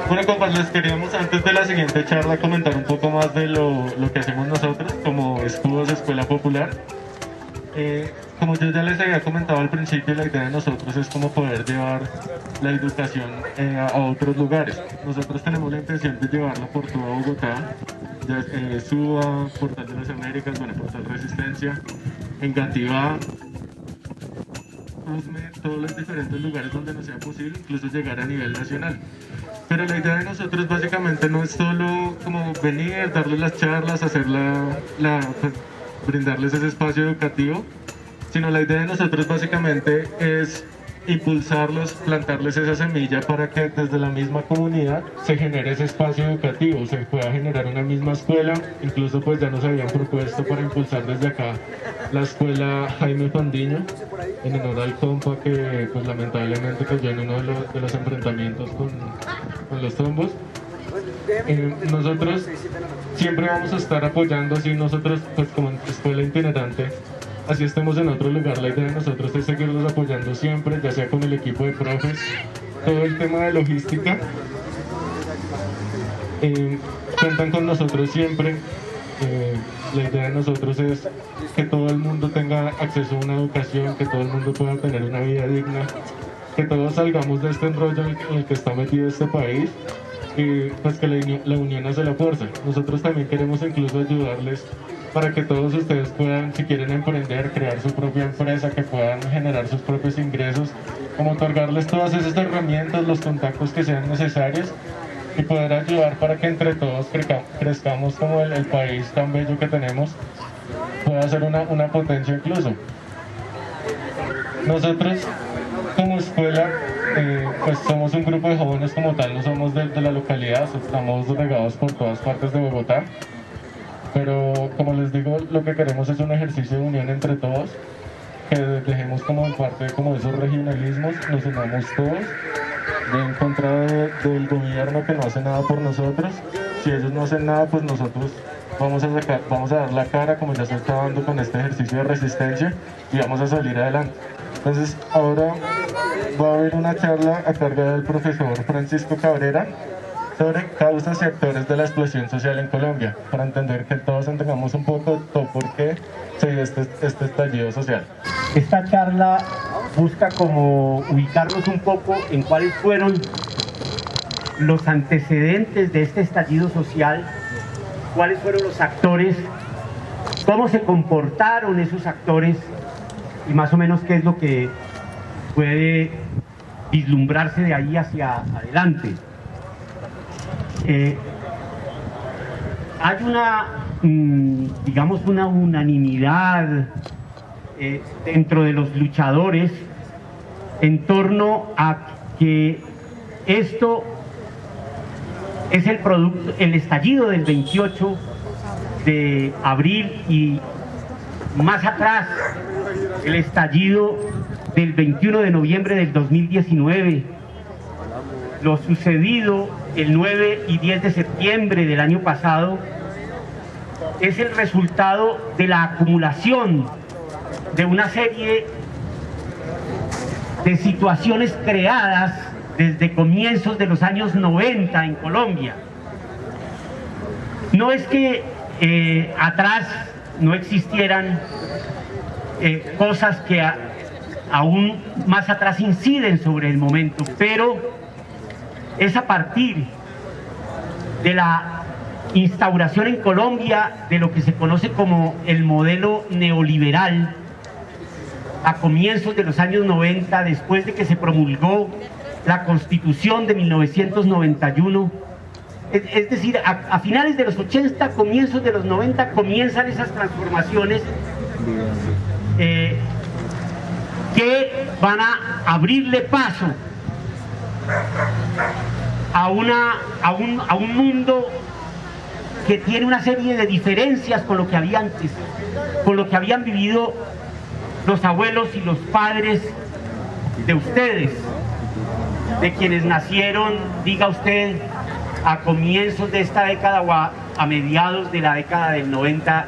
Bueno, compas, les queríamos antes de la siguiente charla comentar un poco más de lo que hacemos nosotros como Escudos Escuela Popular. Como yo ya les había comentado al principio, la idea de nosotros es como poder llevar la educación a otros lugares. Nosotros tenemos la intención de llevarla por toda Bogotá, Suba, Portal de las Américas, bueno, Portal Resistencia, Engativá, Usme, todos los diferentes lugares donde nos sea posible, incluso llegar a nivel nacional. Pero la idea de nosotros básicamente no es solo como venir, darles las charlas, hacer pues, brindarles ese espacio educativo, sino la idea de nosotros básicamente es impulsarlos, plantarles esa semilla para que desde la misma comunidad se genere ese espacio educativo, se pueda generar una misma escuela. Incluso pues ya nos habían propuesto para impulsar desde acá la escuela Jaime Fandiño, en honor al compa que pues lamentablemente cayó en uno de los enfrentamientos con los trombos. Nosotros siempre vamos a estar apoyando, así nosotros pues como escuela itinerante, así estemos en otro lugar, la idea de nosotros es seguirlos apoyando siempre, ya sea con el equipo de profes, todo el tema de logística. Cuentan con nosotros siempre. La idea de nosotros es que todo el mundo tenga acceso a una educación, que todo el mundo pueda tener una vida digna, que todos salgamos de este enrollo en el que está metido este país y pues que la unión hace la fuerza. Nosotros también queremos incluso ayudarles para que todos ustedes puedan, si quieren emprender, crear su propia empresa, que puedan generar sus propios ingresos, como otorgarles todas esas herramientas, los contactos que sean necesarios y poder ayudar para que entre todos crezcamos como el país tan bello que tenemos pueda ser una potencia incluso. Nosotros como escuela pues somos un grupo de jóvenes como tal, no somos de la localidad, estamos regados por todas partes de Bogotá. Pero como les digo, lo que queremos es un ejercicio de unión entre todos, que dejemos como en parte como esos regionalismos, nos unamos todos en contra del gobierno que no hace nada por nosotros. Si ellos no hacen nada, pues nosotros vamos a dar la cara, como ya se está dando con este ejercicio de resistencia, y vamos a salir adelante. Entonces ahora va a haber una charla a cargo del profesor Francisco Cabrera sobre causas y actores de la explosión social en Colombia, para entender que todos entendamos un poco por qué se dio este estallido social. Esta charla busca como ubicarnos un poco en cuáles fueron los antecedentes de este estallido social, cuáles fueron los actores, cómo se comportaron esos actores y más o menos qué es lo que puede vislumbrarse de ahí hacia adelante. Hay digamos, una unanimidad dentro de los luchadores en torno a que esto es el estallido del 28 de abril y más atrás el estallido del 21 de noviembre del 2019, lo sucedido el 9 y 10 de septiembre del año pasado, es el resultado de la acumulación de una serie de situaciones creadas desde comienzos de los años 90 en Colombia. No es que atrás no existieran cosas que aún más atrás inciden sobre el momento, pero es a partir de la instauración en Colombia de lo que se conoce como el modelo neoliberal a comienzos de los años 90, después de que se promulgó la Constitución de 1991, es decir, a finales de los 80, comienzos de los 90, comienzan esas transformaciones que van a abrirle paso a un mundo que tiene una serie de diferencias con lo que había antes, con lo que habían vivido los abuelos y los padres de ustedes, de quienes nacieron, diga usted, a comienzos de esta década o a mediados de la década del 90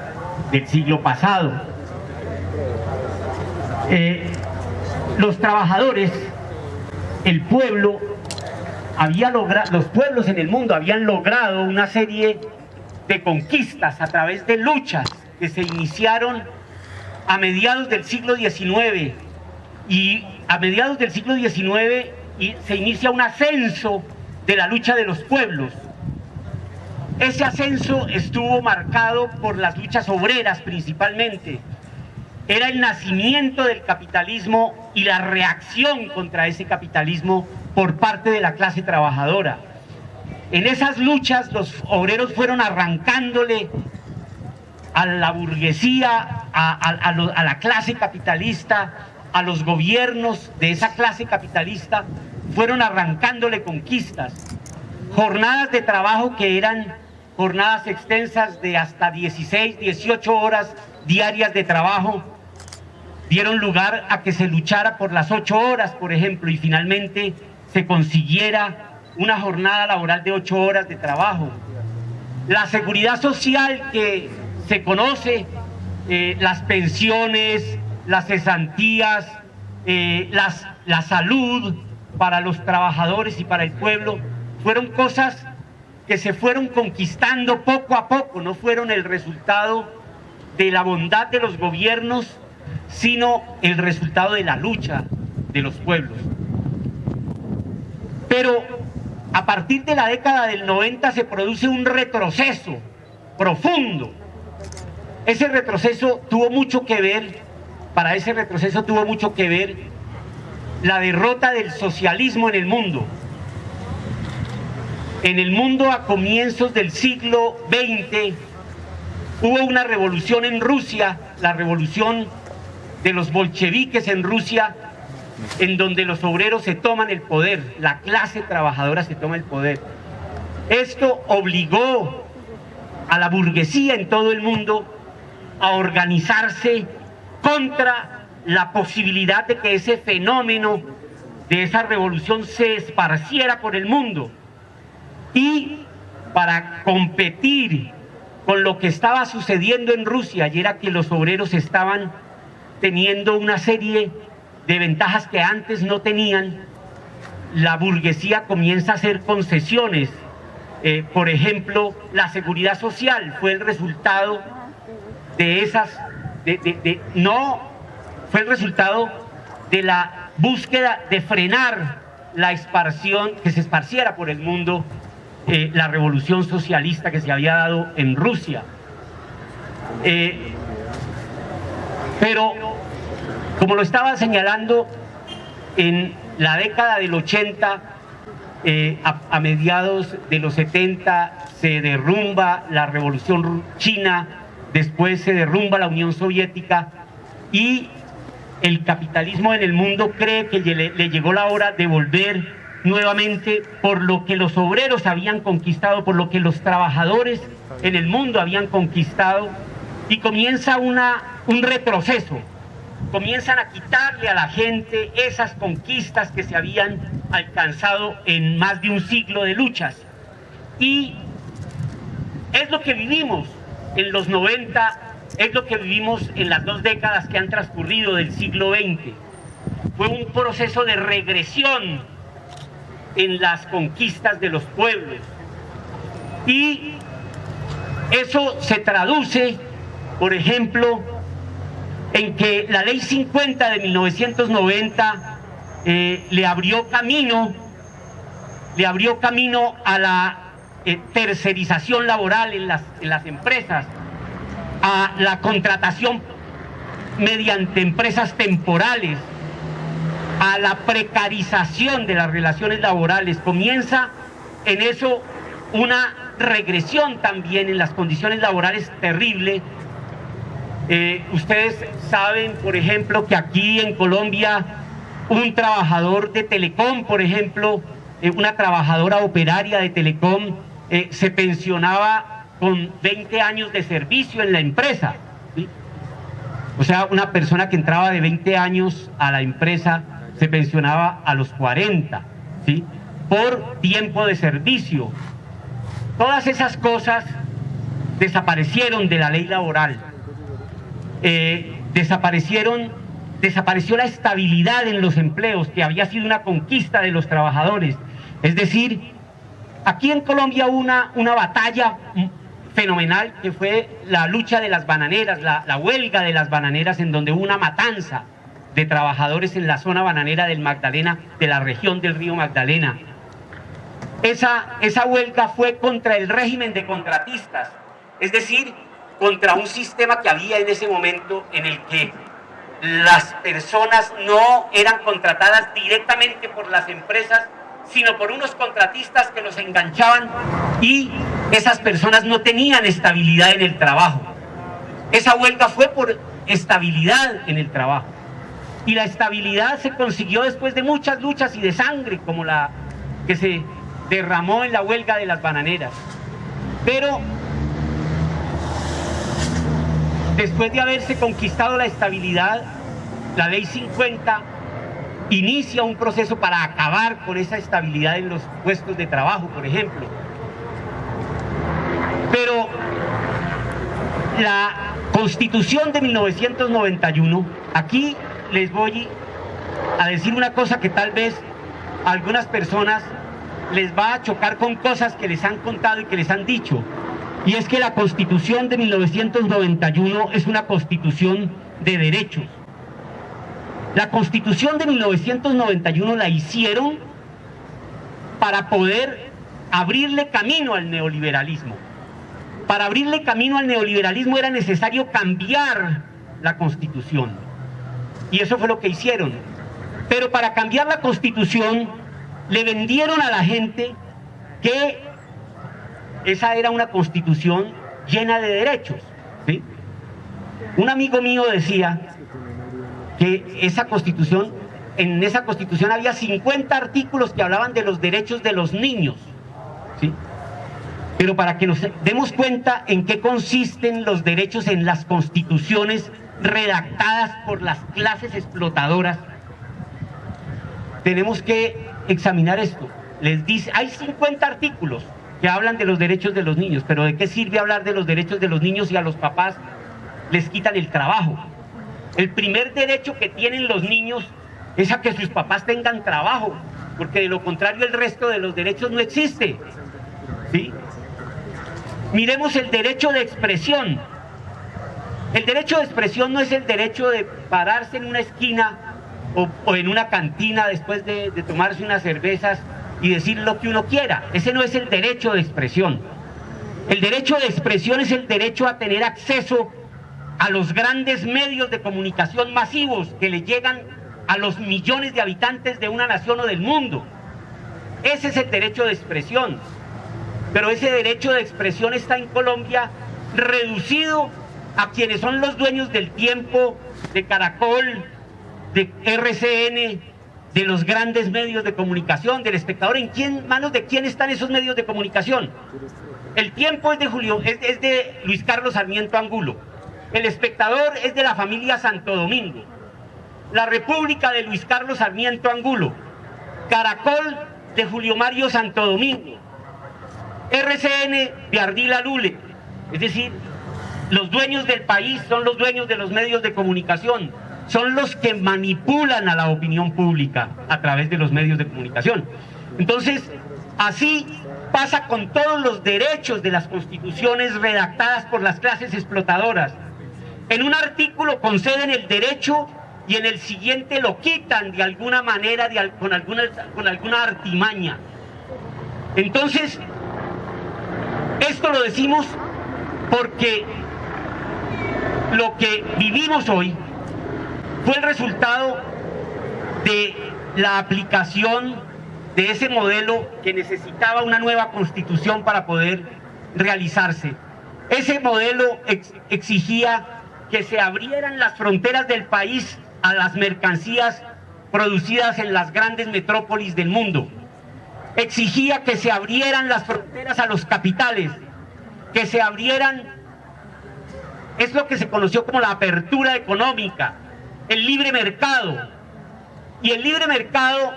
del siglo pasado. Los trabajadores, el pueblo, los pueblos en el mundo habían logrado una serie de conquistas a través de luchas que se iniciaron a mediados del siglo XIX, y a mediados del siglo XIX se inicia un ascenso de la lucha de los pueblos. Ese ascenso estuvo marcado por las luchas obreras principalmente. Era el nacimiento del capitalismo y la reacción contra ese capitalismo por parte de la clase trabajadora. En esas luchas los obreros fueron arrancándole a la burguesía, a la clase capitalista, a los gobiernos de esa clase capitalista, fueron arrancándole conquistas. Jornadas de trabajo que eran jornadas extensas de hasta 16, 18 horas diarias de trabajo, dieron lugar a que se luchara por las 8 horas, por ejemplo, y finalmente se consiguiera una jornada laboral de 8 horas de trabajo. La seguridad social que se conoce, las pensiones, las cesantías, la salud para los trabajadores y para el pueblo, fueron cosas que se fueron conquistando poco a poco, no fueron el resultado de la bondad de los gobiernos, sino el resultado de la lucha de los pueblos. Pero a partir de la década del 90 se produce un retroceso profundo. Ese retroceso tuvo mucho que ver, para ese retroceso tuvo mucho que ver la derrota del socialismo en el mundo. En el mundo a comienzos del siglo XX hubo una revolución en Rusia, la revolución de los bolcheviques en Rusia, en donde los obreros se toman el poder, la clase trabajadora se toma el poder. Esto obligó a la burguesía en todo el mundo a organizarse contra la posibilidad de que ese fenómeno de esa revolución se esparciera por el mundo. Y para competir con lo que estaba sucediendo en Rusia, y era que los obreros estaban teniendo una serie de ventajas que antes no tenían, la burguesía comienza a hacer concesiones. Por ejemplo, la seguridad social fue el resultado de esas, no fue el resultado de la búsqueda de frenar la esparción, que se esparciera por el mundo la revolución socialista que se había dado en Rusia. Pero, como lo estaba señalando, en la década del 80, a mediados de los 70, se derrumba la Revolución China, después se derrumba la Unión Soviética, y el capitalismo en el mundo cree que le llegó la hora de volver nuevamente por lo que los obreros habían conquistado, por lo que los trabajadores en el mundo habían conquistado, y comienza un retroceso. Comienzan a quitarle a la gente esas conquistas que se habían alcanzado en más de un siglo de luchas. Y es lo que vivimos en los 90, es lo que vivimos en las 2 décadas que han transcurrido del siglo XX. Fue un proceso de regresión en las conquistas de los pueblos. Y eso se traduce, por ejemplo, en que la Ley 50 de 1990 le abrió camino a la tercerización laboral en las empresas, a la contratación mediante empresas temporales, a la precarización de las relaciones laborales. Comienza en eso una regresión también en las condiciones laborales terrible. Ustedes saben, por ejemplo, que aquí en Colombia un trabajador de Telecom, por ejemplo, una trabajadora operaria de Telecom, se pensionaba con 20 años de servicio en la empresa, ¿sí? O sea, una persona que entraba de 20 años a la empresa se pensionaba a los 40, ¿sí? Por tiempo de servicio. Todas esas cosas desaparecieron de la ley laboral. Desapareció la estabilidad en los empleos, que había sido una conquista de los trabajadores. Es decir, aquí en Colombia hubo una batalla fenomenal que fue la lucha de las bananeras, la huelga de las bananeras, en donde hubo una matanza de trabajadores en la zona bananera del Magdalena, de la región del río Magdalena. Esa huelga fue contra el régimen de contratistas, es decir, contra un sistema que había en ese momento en el que las personas no eran contratadas directamente por las empresas, sino por unos contratistas que los enganchaban, y esas personas no tenían estabilidad en el trabajo. Esa huelga fue por estabilidad en el trabajo, y la estabilidad se consiguió después de muchas luchas y de sangre, como la que se derramó en la huelga de las bananeras. Pero después de haberse conquistado la estabilidad, la Ley 50 inicia un proceso para acabar con esa estabilidad en los puestos de trabajo, por ejemplo. Pero la Constitución de 1991, aquí les voy a decir una cosa que tal vez a algunas personas les va a chocar con cosas que les han contado y que les han dicho, y es que la Constitución de 1991 es una constitución de derechos. La Constitución de 1991 la hicieron para poder abrirle camino al neoliberalismo. Para abrirle camino al neoliberalismo era necesario cambiar la Constitución, y eso fue lo que hicieron. Pero para cambiar la Constitución le vendieron a la gente que esa era una Constitución llena de derechos, ¿sí? Un amigo mío decía que en esa Constitución había 50 artículos que hablaban de los derechos de los niños, ¿sí? Pero para que nos demos cuenta en qué consisten los derechos en las constituciones redactadas por las clases explotadoras, tenemos que examinar esto. Les dice, hay 50 artículos que hablan de los derechos de los niños, pero ¿de qué sirve hablar de los derechos de los niños si a los papás les quitan el trabajo? El primer derecho que tienen los niños es a que sus papás tengan trabajo, porque de lo contrario el resto de los derechos no existe, ¿sí? Miremos el derecho de expresión. El derecho de expresión no es el derecho de pararse en una esquina o en una cantina después de tomarse unas cervezas y decir lo que uno quiera. Ese no es el derecho de expresión. El derecho de expresión es el derecho a tener acceso a los grandes medios de comunicación masivos que le llegan a los millones de habitantes de una nación o del mundo. Ese es el derecho de expresión. Pero ese derecho de expresión está en Colombia reducido a quienes son los dueños del tiempo, de Caracol, de RCN, de los grandes medios de comunicación, del Espectador. ¿En manos de quién están esos medios de comunicación? El Tiempo es de Luis Carlos Sarmiento Angulo. El Espectador es de la familia Santo Domingo. La República de Luis Carlos Sarmiento Angulo. Caracol de Julio Mario Santo Domingo. RCN de Ardila Lule. Es decir, los dueños del país son los dueños de los medios de comunicación. Son los que manipulan a la opinión pública a través de los medios de comunicación. Entonces, así pasa con todos los derechos de las constituciones redactadas por las clases explotadoras. En un artículo conceden el derecho y en el siguiente lo quitan de alguna manera, con alguna artimaña. Entonces, esto lo decimos porque lo que vivimos hoy fue el resultado de la aplicación de ese modelo que necesitaba una nueva constitución para poder realizarse. Ese modelo exigía que se abrieran las fronteras del país a las mercancías producidas en las grandes metrópolis del mundo. Exigía que se abrieran las fronteras a los capitales, que se abrieran, es lo que se conoció como la apertura económica, el libre mercado. Y el libre mercado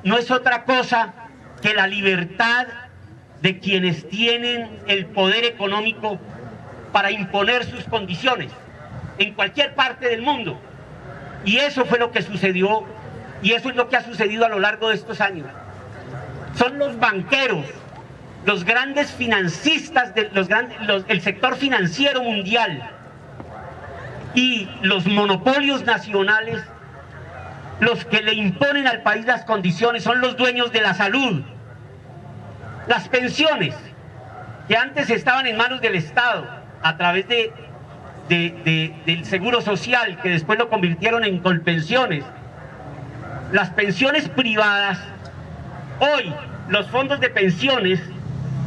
no es otra cosa que la libertad de quienes tienen el poder económico para imponer sus condiciones en cualquier parte del mundo. Y eso fue lo que sucedió, y eso es lo que ha sucedido a lo largo de estos años. son los banqueros, los grandes financistas, el sector financiero mundial y los monopolios nacionales los que le imponen al país las condiciones, son los dueños de la salud. Las pensiones, que antes estaban en manos del Estado a través del Seguro Social, que después lo convirtieron en colpensiones. Las pensiones privadas, hoy los fondos de pensiones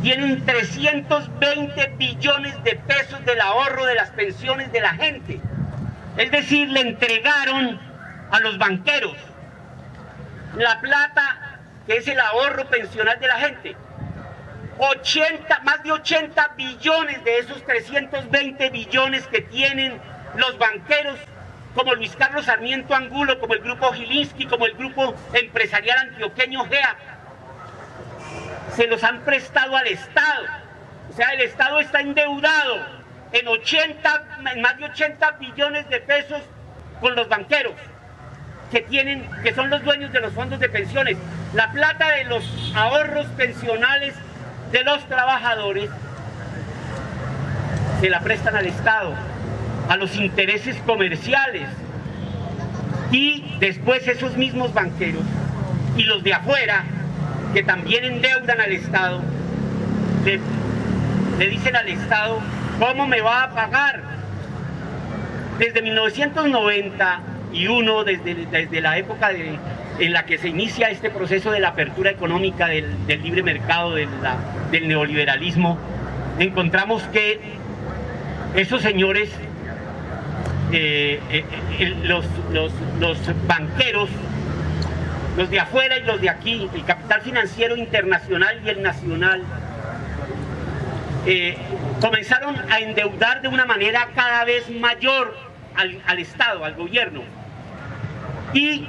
tienen 320 billones de pesos del ahorro de las pensiones de la gente. Es decir, le entregaron a los banqueros la plata que es el ahorro pensional de la gente. Más de 80 billones de esos 320 billones que tienen los banqueros, como Luis Carlos Sarmiento Angulo, como el grupo Gilinski, como el grupo empresarial antioqueño GEA, se los han prestado al Estado. O sea, el Estado está endeudado en más de 80 billones de pesos con los banqueros, que son los dueños de los fondos de pensiones. La plata de los ahorros pensionales de los trabajadores se la prestan al Estado, a los intereses comerciales, y después esos mismos banqueros y los de afuera, que también endeudan al Estado, le dicen al Estado: ¿cómo me va a pagar? Desde 1991, desde la época en la que se inicia este proceso de la apertura económica del libre mercado, del neoliberalismo, encontramos que esos señores, los banqueros, los de afuera y los de aquí, el capital financiero internacional y el nacional, comenzaron a endeudar de una manera cada vez mayor al Estado, al gobierno. Y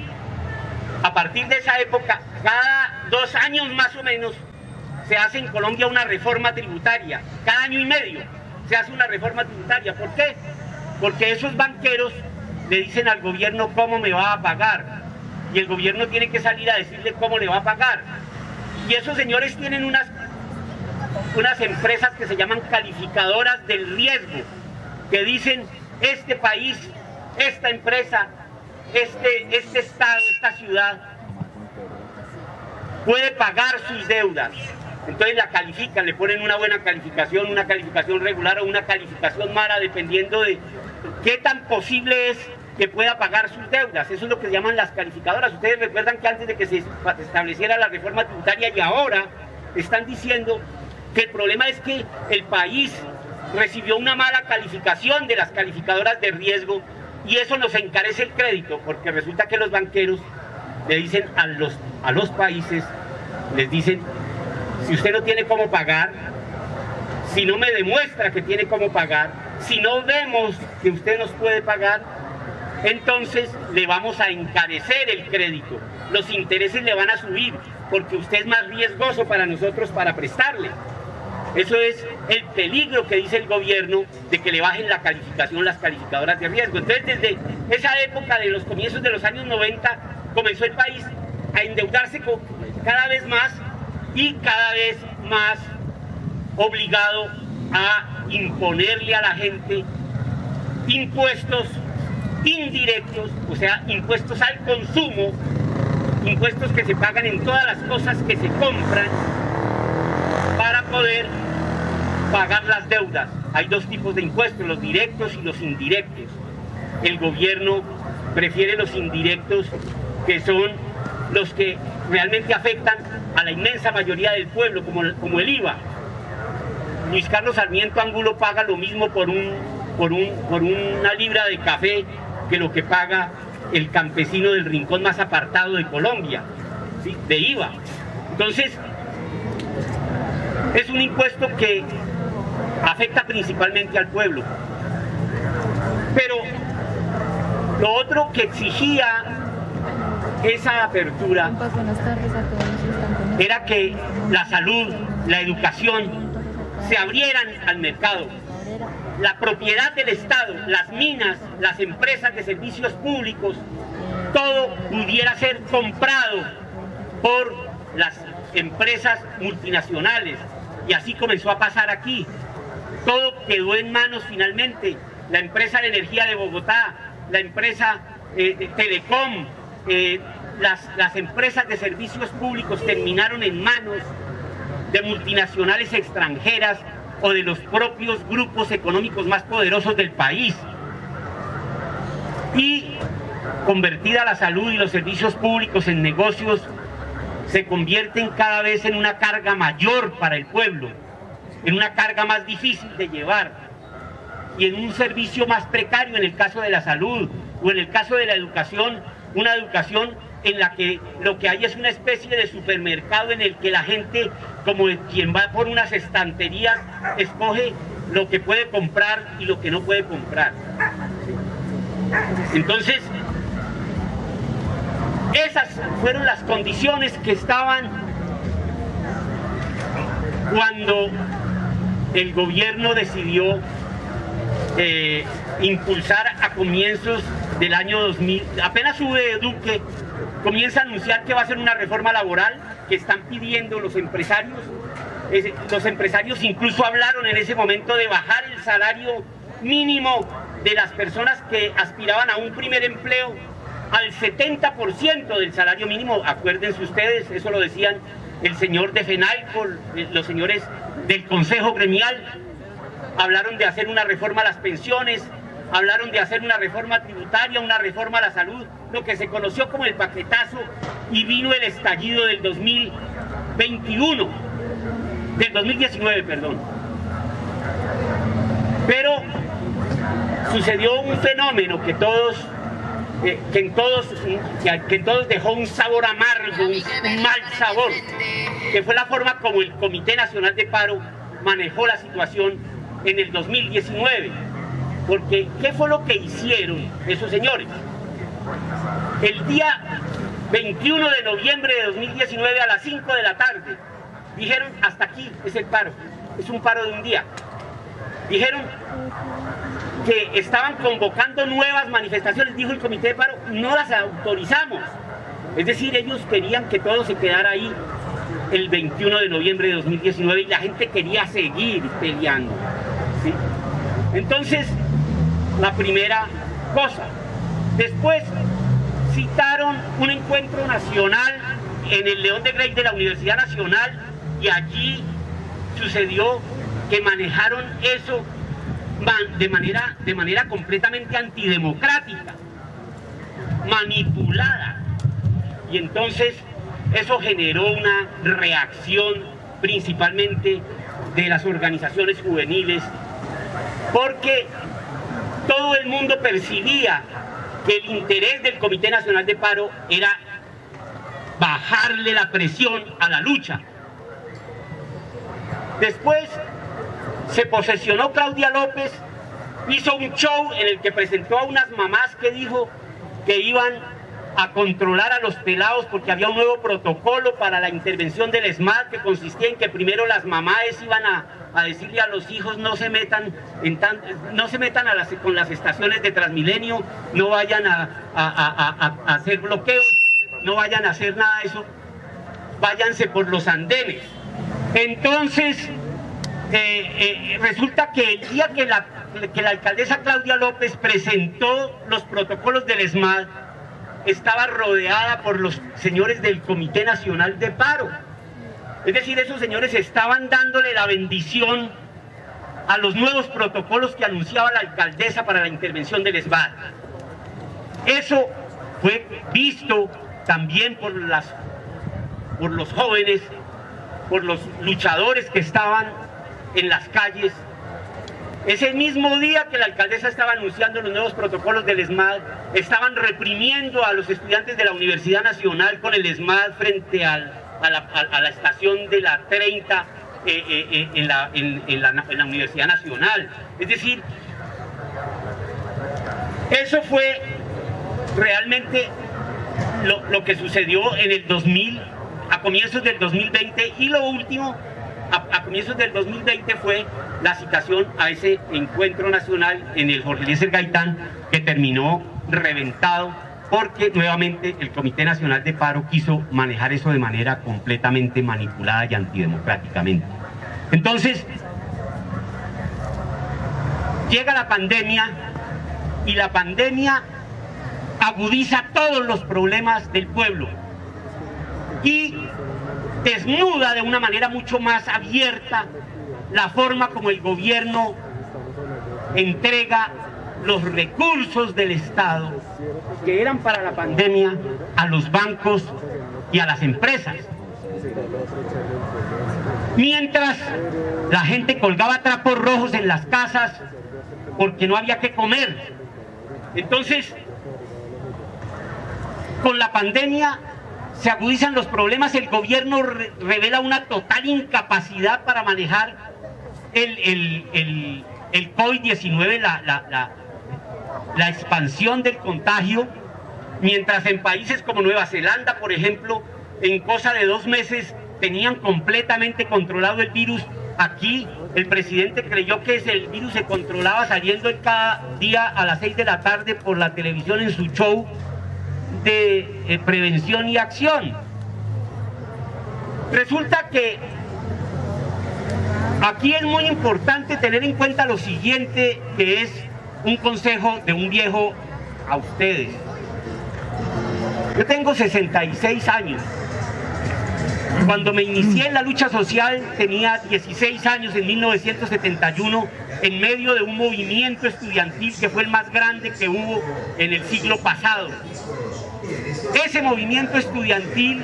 a partir de esa época, cada 2 años más o menos, se hace en Colombia una reforma tributaria. Cada año y medio se hace una reforma tributaria. ¿Por qué? Porque esos banqueros le dicen al gobierno cómo me va a pagar, y el gobierno tiene que salir a decirle cómo le va a pagar. Y esos señores tienen unas empresas que se llaman calificadoras del riesgo, que dicen: este país, esta empresa, este estado, esta ciudad puede pagar sus deudas. Entonces la califican, le ponen una buena calificación, una calificación regular o una calificación mala, dependiendo de qué tan posible es que pueda pagar sus deudas. Eso es lo que se llaman las calificadoras. Ustedes recuerdan que antes de que se estableciera la reforma tributaria, y ahora están diciendo que el problema es que el país recibió una mala calificación de las calificadoras de riesgo, y eso nos encarece el crédito, porque resulta que los banqueros le dicen a los países, les dicen: si usted no tiene cómo pagar, si no me demuestra que tiene cómo pagar, si no vemos que usted nos puede pagar, entonces le vamos a encarecer el crédito, los intereses le van a subir, porque usted es más riesgoso para nosotros para prestarle. Eso es el peligro que dice el gobierno, de que le bajen la calificación las calificadoras de riesgo. Entonces, desde esa época de los comienzos de los años 90, comenzó el país a endeudarse cada vez más y cada vez más obligado a imponerle a la gente impuestos indirectos, o sea, impuestos al consumo, impuestos que se pagan en todas las cosas que se compran, para poder pagar las deudas. Hay 2 tipos de impuestos, los directos y los indirectos. El gobierno prefiere los indirectos, que son los que realmente afectan a la inmensa mayoría del pueblo, como el IVA. Luis Carlos Sarmiento Angulo paga lo mismo por una libra de café que lo que paga el campesino del rincón más apartado de Colombia, ¿sí?, de IVA. Entonces, es un impuesto que afecta principalmente al pueblo. Pero lo otro que exigía esa apertura era que la salud, la educación se abrieran al mercado. La propiedad del Estado, las minas, las empresas de servicios públicos, todo pudiera ser comprado por las empresas multinacionales, y así comenzó a pasar aquí. Todo quedó en manos finalmente, la empresa de energía de Bogotá, la empresa Telecom, las empresas de servicios públicos terminaron en manos de multinacionales extranjeras o de los propios grupos económicos más poderosos del país. Y convertida la salud y los servicios públicos en negocios, se convierten cada vez en una carga mayor para el pueblo, en una carga más difícil de llevar y en un servicio más precario en el caso de la salud o en el caso de la educación, una educación en la que lo que hay es una especie de supermercado en el que la gente, como quien va por unas estanterías, escoge lo que puede comprar y lo que no puede comprar. Entonces, esas fueron las condiciones que estaban cuando el gobierno decidió impulsar a comienzos del año 2000, apenas sube Duque, comienza a anunciar que va a hacer una reforma laboral que están pidiendo los empresarios. Los empresarios incluso hablaron en ese momento de bajar el salario mínimo de las personas que aspiraban a un primer empleo al 70% del salario mínimo. Acuérdense ustedes, eso lo decían el señor de FENALCO, los señores del Consejo Gremial, hablaron de hacer una reforma a las pensiones, hablaron de hacer una reforma tributaria, una reforma a la salud, lo que se conoció como el paquetazo, y vino el estallido del 2019, perdón. Pero sucedió un fenómeno que en todos dejó un sabor amargo, un mal sabor, que fue la forma como el Comité Nacional de Paro manejó la situación en el 2019. Porque, ¿qué fue lo que hicieron esos señores? El día 21 de noviembre de 2019 a las 5 de la tarde, dijeron, hasta aquí es el paro, es un paro de un día. Dijeron que estaban convocando nuevas manifestaciones, dijo el Comité de Paro, no las autorizamos. Es decir, ellos querían que todo se quedara ahí el 21 de noviembre de 2019 y la gente quería seguir peleando, ¿sí? Entonces, la primera cosa. Después citaron un encuentro nacional en el León de Grey de la Universidad Nacional y allí sucedió que manejaron eso de manera completamente antidemocrática, manipulada. Y entonces eso generó una reacción principalmente de las organizaciones juveniles, porque todo el mundo percibía que el interés del Comité Nacional de Paro era bajarle la presión a la lucha. Después se posesionó Claudia López, hizo un show en el que presentó a unas mamás que dijo que iban a controlar a los pelados porque había un nuevo protocolo para la intervención del ESMAD que consistía en que primero las mamás iban a decirle a los hijos no se metan con las estaciones de Transmilenio, no vayan a hacer bloqueos, no vayan a hacer nada de eso, váyanse por los andenes. Entonces resulta que el día que la alcaldesa Claudia López presentó los protocolos del ESMAD, estaba rodeada por los señores del Comité Nacional de Paro. Es decir, esos señores estaban dándole la bendición a los nuevos protocolos que anunciaba la alcaldesa para la intervención del ESMAD. Eso fue visto también por los jóvenes, por los luchadores que estaban en las calles. Ese mismo día que la alcaldesa estaba anunciando los nuevos protocolos del ESMAD, estaban reprimiendo a los estudiantes de la Universidad Nacional con el ESMAD frente a la estación de la 30 en la Universidad Nacional. Es decir, eso fue realmente lo que sucedió en el 2000, a comienzos del 2020, y lo último, a comienzos del 2020 fue la citación a ese encuentro nacional en el Jorge Eliezer Gaitán, que terminó reventado, porque el Comité Nacional de Paro, que era el porque nuevamente el Comité Nacional de Paro quiso manejar eso de manera completamente manipulada y antidemocráticamente. Entonces, llega la pandemia y la pandemia agudiza todos los problemas del pueblo y desnuda de una manera mucho más abierta la forma como el gobierno entrega los recursos del Estado que eran para la pandemia a los bancos y a las empresas. Mientras la gente colgaba trapos rojos en las casas porque no había que comer. Entonces, con la pandemia se agudizan los problemas, el gobierno revela una total incapacidad para manejar el COVID-19, la expansión del contagio, mientras en países como Nueva Zelanda, por ejemplo, en cosa de 2 meses tenían completamente controlado el virus. Aquí el presidente creyó que el virus se controlaba saliendo cada día a las 6 de la tarde por la televisión en su show de prevención y acción. Resulta que aquí es muy importante tener en cuenta lo siguiente, que es un consejo de un viejo a ustedes. Yo tengo 66 años. Cuando me inicié en la lucha social tenía 16 años, en 1971, en medio de un movimiento estudiantil que fue el más grande que hubo en el siglo pasado. Ese movimiento estudiantil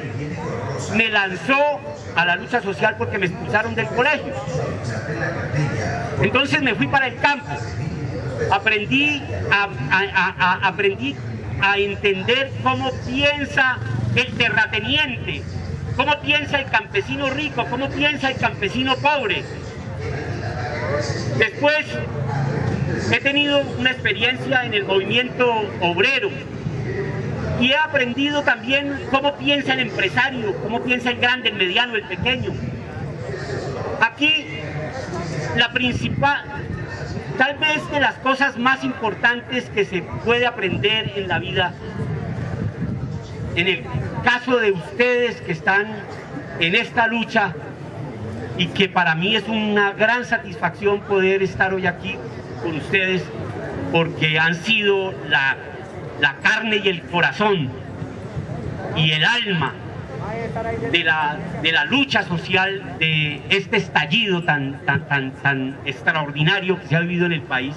me lanzó a la lucha social porque me expulsaron del colegio. Entonces me fui para el campo. Aprendí a entender cómo piensa el terrateniente, cómo piensa el campesino rico, cómo piensa el campesino pobre. Después he tenido una experiencia en el movimiento obrero y he aprendido también cómo piensa el empresario, cómo piensa el grande, el mediano, el pequeño. Aquí la principal, tal vez de las cosas más importantes que se puede aprender en la vida, en el caso de ustedes que están en esta lucha, y que para mí es una gran satisfacción poder estar hoy aquí con ustedes, porque han sido la carne y el corazón y el alma de la lucha social, de este estallido tan extraordinario que se ha vivido en el país,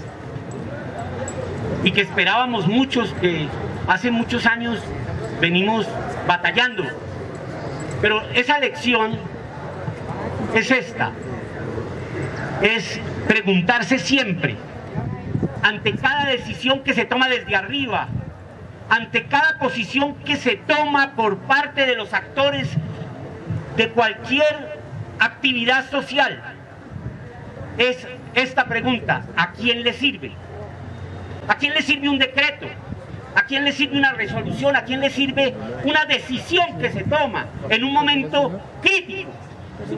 y que esperábamos muchos, que hace muchos años venimos batallando. Pero esa lección es esta: es preguntarse siempre, ante cada decisión que se toma desde arriba, ante cada posición que se toma por parte de los actores de cualquier actividad social, es esta pregunta: ¿a quién le sirve? ¿A quién le sirve un decreto? ¿A quién le sirve una resolución? ¿A quién le sirve una decisión que se toma en un momento crítico?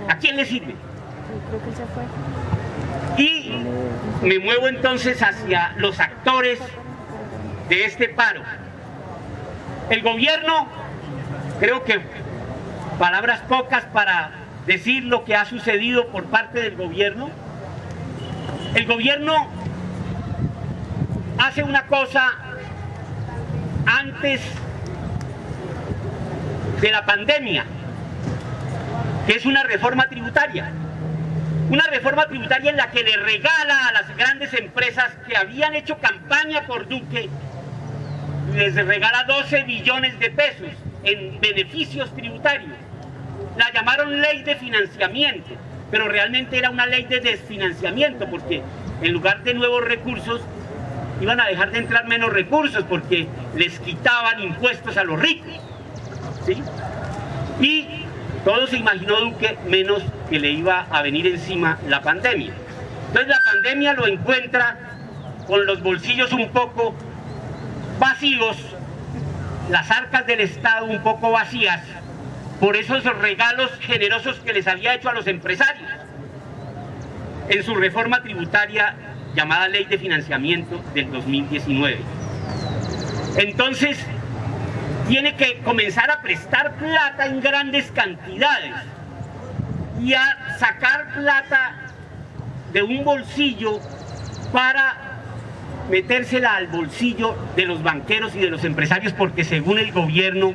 ¿A quién le sirve? Y me muevo entonces hacia los actores de este paro. El gobierno, creo que palabras pocas para decir lo que ha sucedido por parte del gobierno. El gobierno hace una cosa antes de la pandemia, que es una reforma tributaria. Una reforma tributaria en la que le regala a las grandes empresas que habían hecho campaña por Duque, les regala 12 billones de pesos en beneficios tributarios. La llamaron ley de financiamiento, pero realmente era una ley de desfinanciamiento, porque en lugar de nuevos recursos iban a dejar de entrar menos recursos, porque les quitaban impuestos a los ricos, ¿sí? Y todo se imaginó Duque, menos que le iba a venir encima la pandemia. Entonces la pandemia lo encuentra con los bolsillos un poco vacíos, las arcas del Estado un poco vacías, por esos regalos generosos que les había hecho a los empresarios en su reforma tributaria llamada Ley de Financiamiento del 2019. Entonces, tiene que comenzar a prestar plata en grandes cantidades y a sacar plata de un bolsillo para metérsela al bolsillo de los banqueros y de los empresarios, porque según el gobierno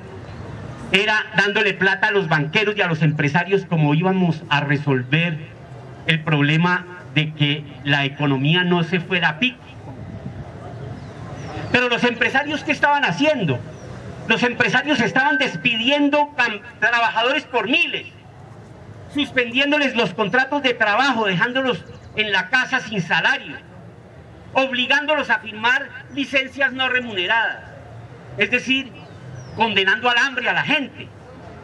era dándole plata a los banqueros y a los empresarios como íbamos a resolver el problema de que la economía no se fuera a pique. Pero los empresarios, ¿qué estaban haciendo? Los empresarios estaban despidiendo trabajadores por miles, suspendiéndoles los contratos de trabajo, dejándolos en la casa sin salario, obligándolos a firmar licencias no remuneradas, es decir, condenando al hambre a la gente,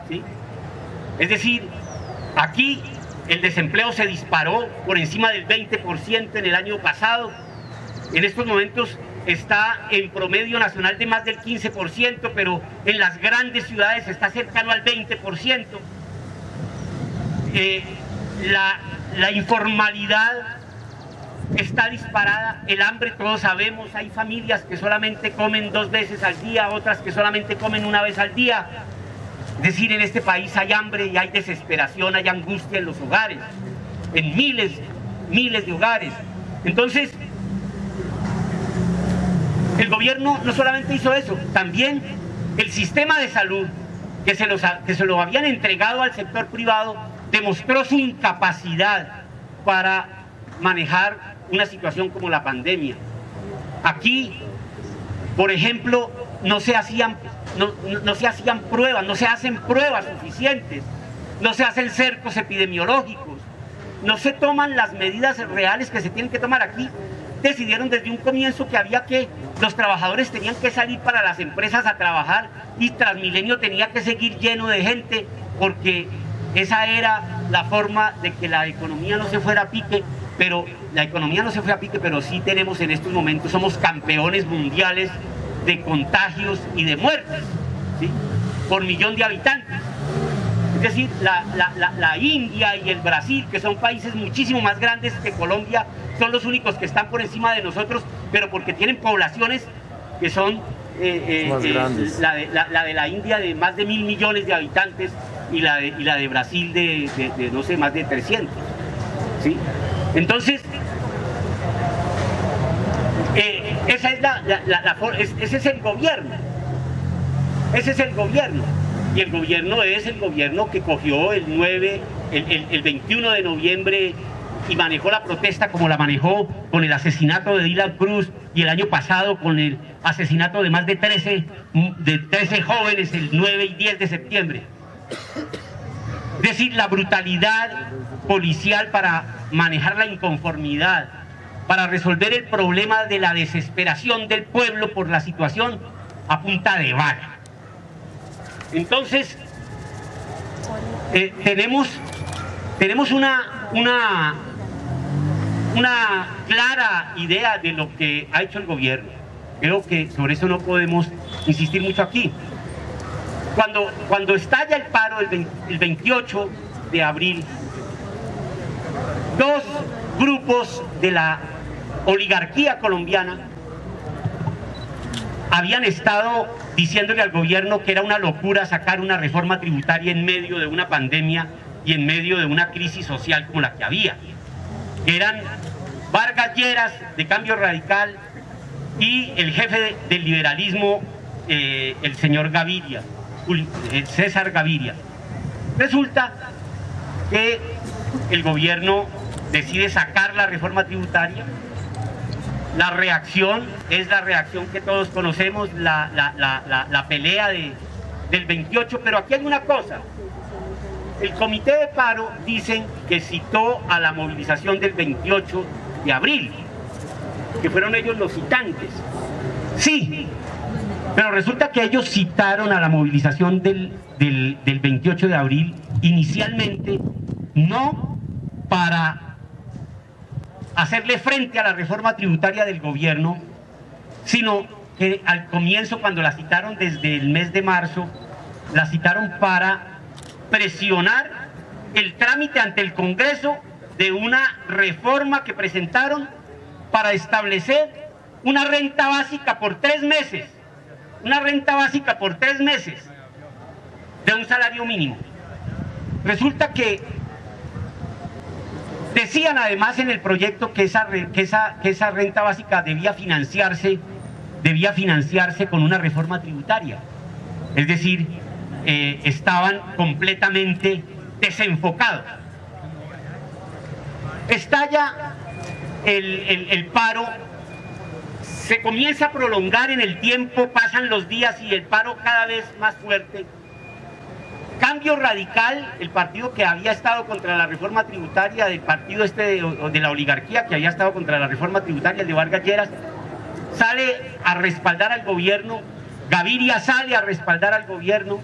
¿sí? Es decir, aquí el desempleo se disparó por encima del 20% en el año pasado. En estos momentos está en promedio nacional de más del 15%, pero en las grandes ciudades está cercano al 20%. La informalidad está disparada, el hambre todos sabemos, hay familias que solamente comen 2 veces al día, otras que solamente comen 1 vez al día. Es decir, en este país hay hambre y hay desesperación, hay angustia en los hogares, en miles de hogares. Entonces, el gobierno no solamente hizo eso, también el sistema de salud, que se lo habían entregado al sector privado, demostró su incapacidad para manejar una situación como la pandemia. Aquí, por ejemplo, no se hacían pruebas, no se hacen pruebas suficientes, no se hacen cercos epidemiológicos, no se toman las medidas reales que se tienen que tomar. Aquí decidieron desde un comienzo que los trabajadores tenían que salir para las empresas a trabajar y Transmilenio tenía que seguir lleno de gente, porque esa era la forma de que la economía no se fuera a pique. Pero la economía no se fue a pique, pero sí tenemos en estos momentos, somos campeones mundiales de contagios y de muertes, ¿sí?, por millón de habitantes. Es decir, la India y el Brasil, que son países muchísimo más grandes que Colombia, son los únicos que están por encima de nosotros, pero porque tienen poblaciones que son más grandes. La de la India de más de 1.000 millones de habitantes y la de Brasil de no sé, más de 300, ¿sí? Entonces, esa es ese es el gobierno. Ese es el gobierno. Y el gobierno es el gobierno que cogió el 21 de noviembre y manejó la protesta como la manejó, con el asesinato de Dylan Cruz, y el año pasado con el asesinato de más de 13 jóvenes el 9 y 10 de septiembre. Es decir, la brutalidad policial para manejar la inconformidad, para resolver el problema de la desesperación del pueblo por la situación a punta de bala. Entonces, tenemos una clara idea de lo que ha hecho el gobierno. Creo que sobre eso no podemos insistir mucho aquí. Cuando estalla el paro el 28 de abril, 2 grupos de la oligarquía colombiana habían estado diciéndole al gobierno que era una locura sacar una reforma tributaria en medio de una pandemia y en medio de una crisis social como la que había. Eran Vargas Lleras, de Cambio Radical, y el jefe del liberalismo, el señor Gaviria, César Gaviria. Resulta que el gobierno decide sacar la reforma tributaria. La reacción es la reacción que todos conocemos, la pelea del 28, pero aquí hay una cosa. El comité de paro dicen que citó a la movilización del 28 de abril, que fueron ellos los citantes. Sí, pero resulta que ellos citaron a la movilización del 28 de abril inicialmente no para hacerle frente a la reforma tributaria del gobierno, sino que al comienzo, cuando la citaron desde el mes de marzo, la citaron para presionar el trámite ante el Congreso de una reforma que presentaron para establecer una renta básica por 3 meses, una renta básica por 3 meses de un salario mínimo. Resulta que decían además en el proyecto que esa renta básica debía financiarse con una reforma tributaria. Es decir, estaban completamente desenfocados. Estalla el paro, se comienza a prolongar en el tiempo, pasan los días y el paro cada vez más fuerte. Cambio Radical, el partido que había estado contra la reforma tributaria, del partido de la oligarquía que había estado contra la reforma tributaria, el de Vargas Lleras, sale a respaldar al gobierno. Gaviria sale a respaldar al gobierno.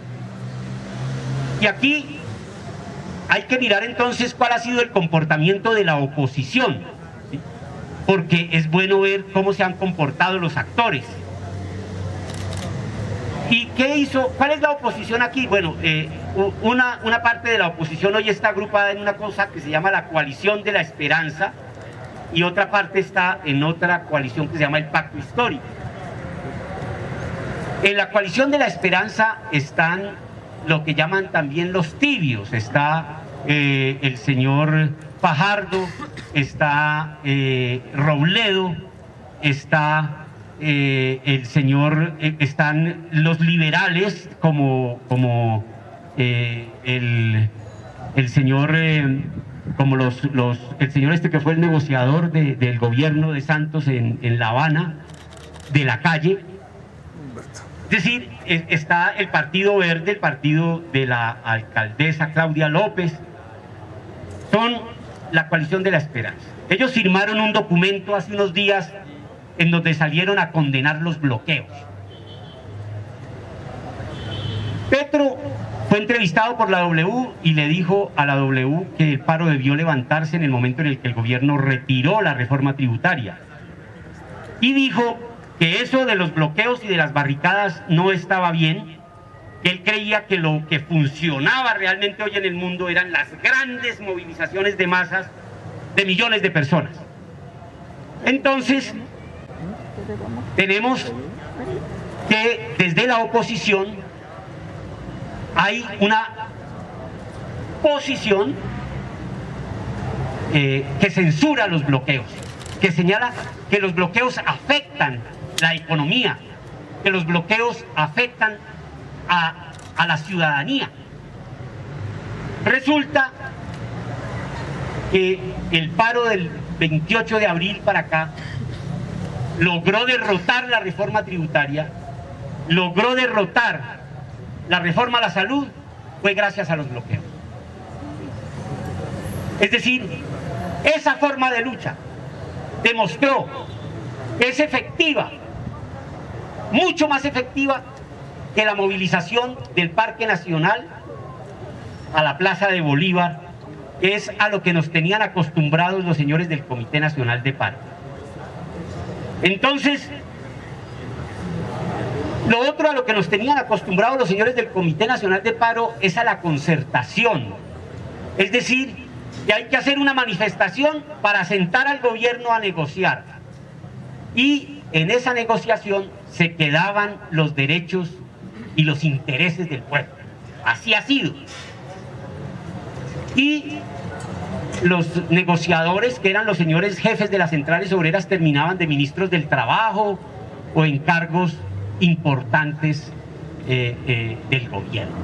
Y aquí hay que mirar entonces cuál ha sido el comportamiento de la oposición, ¿sí? Porque es bueno ver cómo se han comportado los actores. ¿Y qué hizo? ¿Cuál es la oposición aquí? Bueno, una parte de la oposición hoy está agrupada en una cosa que se llama la Coalición de la Esperanza y otra parte está en otra coalición que se llama el Pacto Histórico. En la Coalición de la Esperanza están lo que llaman también los tibios. Está el señor Fajardo, está Robledo, está el señor, están los liberales como el señor como el señor este que fue el negociador del gobierno de Santos en La Habana, de la Calle. Es decir, está el Partido Verde, el partido de la alcaldesa Claudia López, son la Coalición de la Esperanza. Ellos firmaron un documento hace unos días en donde salieron a condenar los bloqueos. Petro fue entrevistado por la W y le dijo a la W que el paro debió levantarse en el momento en el que el gobierno retiró la reforma tributaria. Y dijo que eso de los bloqueos y de las barricadas no estaba bien, que él creía que lo que funcionaba realmente hoy en el mundo eran las grandes movilizaciones de masas de millones de personas. Entonces, tenemos que desde la oposición hay una posición que censura los bloqueos, que señala que los bloqueos afectan la economía, que los bloqueos afectan a la ciudadanía. Resulta que el paro del 28 de abril para acá logró derrotar la reforma tributaria, logró derrotar la reforma a la salud, fue gracias a los bloqueos. Es decir, esa forma de lucha demostró que es efectiva, mucho más efectiva que la movilización del Parque Nacional a la Plaza de Bolívar, que es a lo que nos tenían acostumbrados los señores del Comité Nacional de Paro. Entonces, lo otro a lo que nos tenían acostumbrados los señores del Comité Nacional de Paro es a la concertación. Es decir, que hay que hacer una manifestación para sentar al gobierno a negociar. Y en esa negociación se quedaban los derechos y los intereses del pueblo. Así ha sido. Y los negociadores, que eran los señores jefes de las centrales obreras, terminaban de ministros del trabajo o en cargos importantes del gobierno.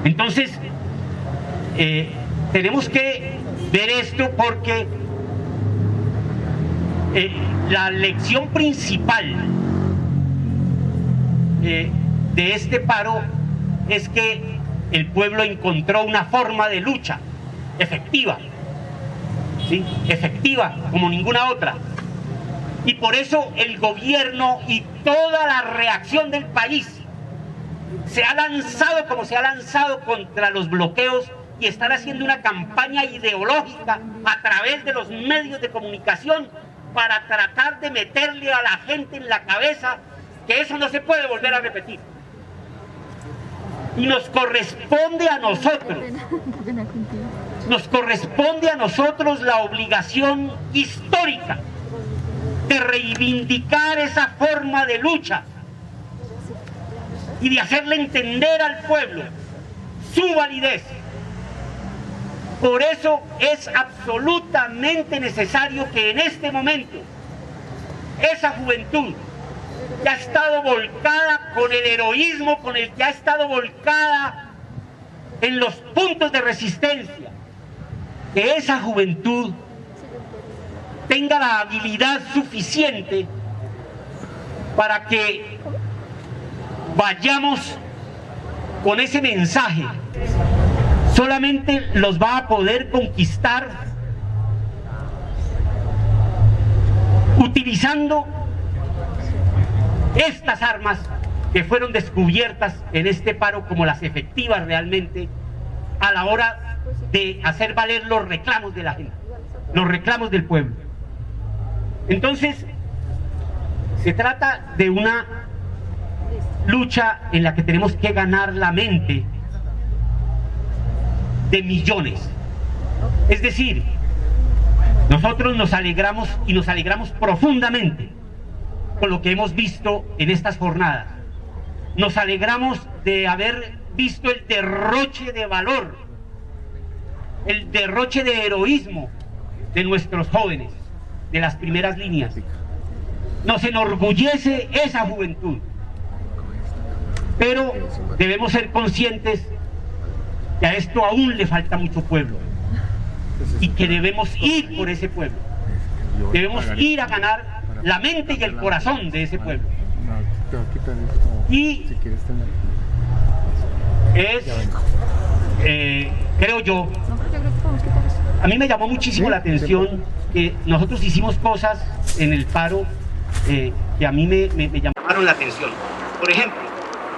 Entonces, tenemos que ver esto porque la lección principal de este paro es que el pueblo encontró una forma de lucha efectiva, ¿sí? Efectiva como ninguna otra. Y por eso el gobierno y toda la reacción del país se ha lanzado como se ha lanzado contra los bloqueos y están haciendo una campaña ideológica a través de los medios de comunicación para tratar de meterle a la gente en la cabeza que eso no se puede volver a repetir. Y nos corresponde a nosotros la obligación histórica de reivindicar esa forma de lucha y de hacerle entender al pueblo su validez. Por eso es absolutamente necesario que en este momento esa juventud que ha estado volcada con el heroísmo con el que ha estado volcada en los puntos de resistencia, que esa juventud tenga la habilidad suficiente para que vayamos con ese mensaje. Solamente los va a poder conquistar utilizando estas armas que fueron descubiertas en este paro como las efectivas realmente a la hora de hacer valer los reclamos de la gente, los reclamos del pueblo. Entonces, se trata de una lucha en la que tenemos que ganar la mente de millones. Es decir, nosotros nos alegramos y nos alegramos profundamente con lo que hemos visto en estas jornadas. Nos alegramos de haber visto el derroche de valor, el derroche de heroísmo de nuestros jóvenes, de las primeras líneas. Nos enorgullece esa juventud, pero debemos ser conscientes que a esto aún le falta mucho pueblo y que debemos ir por ese pueblo. Debemos ir a ganar la mente y el corazón de ese pueblo. Y es, creo yo, a mí me llamó muchísimo la atención que nosotros hicimos cosas en el paro que a mí me llamaron la atención. Por ejemplo,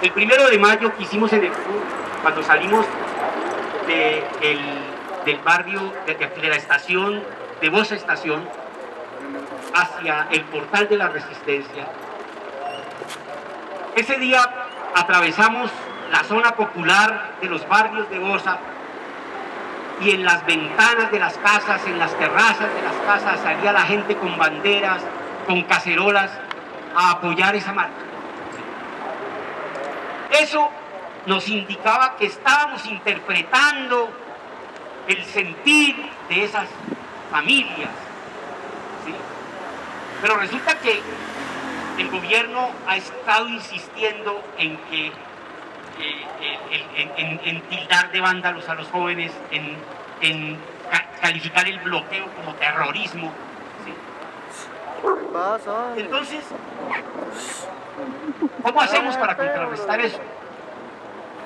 el 1 de mayo que hicimos en el sur, cuando salimos del barrio, de la estación, de Bosa Estación, hacia el portal de la Resistencia. Ese día atravesamos la zona popular de los barrios de Bosa y en las ventanas de las casas, en las terrazas de las casas, salía la gente con banderas, con cacerolas, a apoyar esa marcha. Eso nos indicaba que estábamos interpretando el sentir de esas familias, ¿sí? Pero resulta que el gobierno ha estado insistiendo en que en tildar de vándalos a los jóvenes, en calificar el bloqueo como terrorismo, ¿sí? Entonces, ¿cómo hacemos para contrarrestar eso?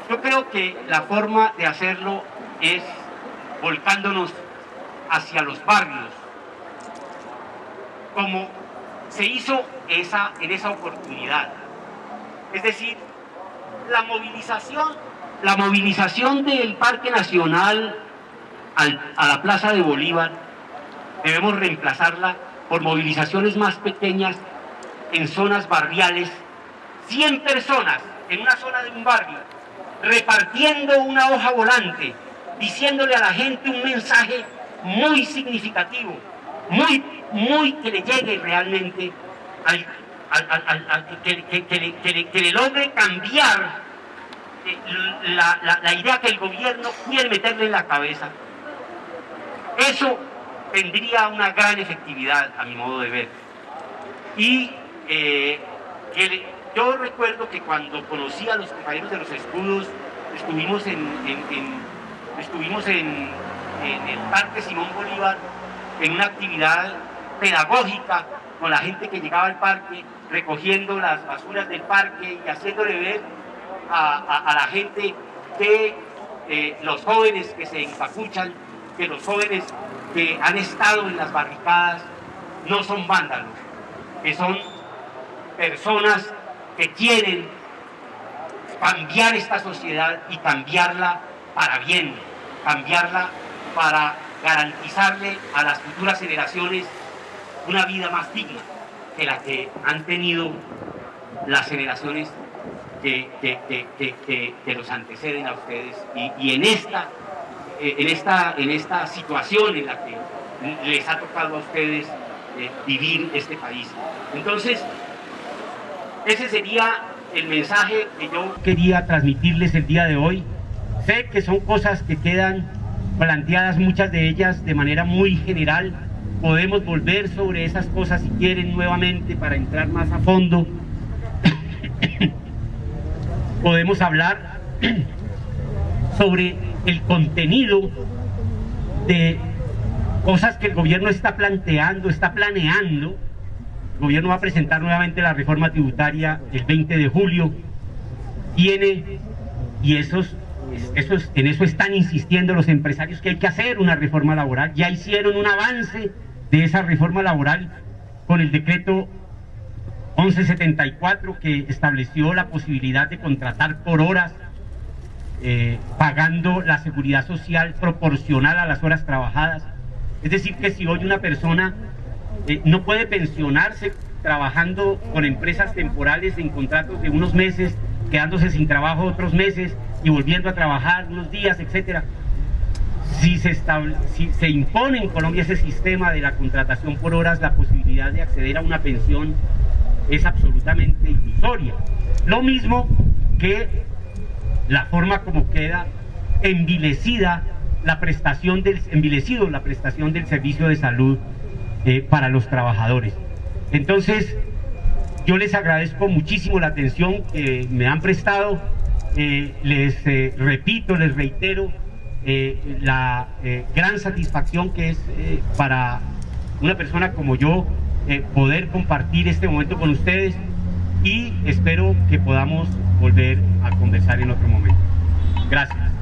Yo creo que la forma de hacerlo es volcándonos hacia los barrios, como se hizo en esa oportunidad. Es decir, la movilización del Parque Nacional a la Plaza de Bolívar, debemos reemplazarla por movilizaciones más pequeñas en zonas barriales, 100 personas en una zona de un barrio, repartiendo una hoja volante, diciéndole a la gente un mensaje muy significativo, muy que le llegue realmente, que le logre cambiar la idea que el gobierno quiere meterle en la cabeza. Eso tendría una gran efectividad, a mi modo de ver. Y yo recuerdo que cuando conocí a los compañeros de los escudos, estuvimos en el Parque Simón Bolívar en una actividad pedagógica con la gente que llegaba al parque, recogiendo las basuras del parque y haciéndole ver a la gente que los jóvenes que se encapuchan, que los jóvenes que han estado en las barricadas no son vándalos, que son personas que quieren cambiar esta sociedad y cambiarla para bien, cambiarla para garantizarle a las futuras generaciones una vida más digna que la que han tenido las generaciones que los anteceden a ustedes. Y en esta situación en la que les ha tocado a ustedes vivir este país. Entonces, ese sería el mensaje que yo quería transmitirles el día de hoy. Sé que son cosas que quedan planteadas, muchas de ellas de manera muy general. Podemos volver sobre esas cosas si quieren nuevamente para entrar más a fondo. Podemos hablar sobre el contenido de cosas que el gobierno está planteando, está planeando. El gobierno va a presentar nuevamente la reforma tributaria el 20 de julio. En eso están insistiendo los empresarios, que hay que hacer una reforma laboral. Ya hicieron un avance de esa reforma laboral con el decreto 1174, que estableció la posibilidad de contratar por horas, pagando la seguridad social proporcional a las horas trabajadas. Es decir, que si hoy una persona no puede pensionarse trabajando con empresas temporales en contratos de unos meses, quedándose sin trabajo otros meses y volviendo a trabajar unos días, etcétera. Si se impone en Colombia ese sistema de la contratación por horas, la posibilidad de acceder a una pensión es absolutamente ilusoria. Lo mismo que la forma como queda envilecida la prestación del servicio de salud para los trabajadores. Entonces, yo les agradezco muchísimo la atención que me han prestado. Les reitero la gran satisfacción que es para una persona como yo poder compartir este momento con ustedes, y espero que podamos volver a conversar en otro momento. Gracias.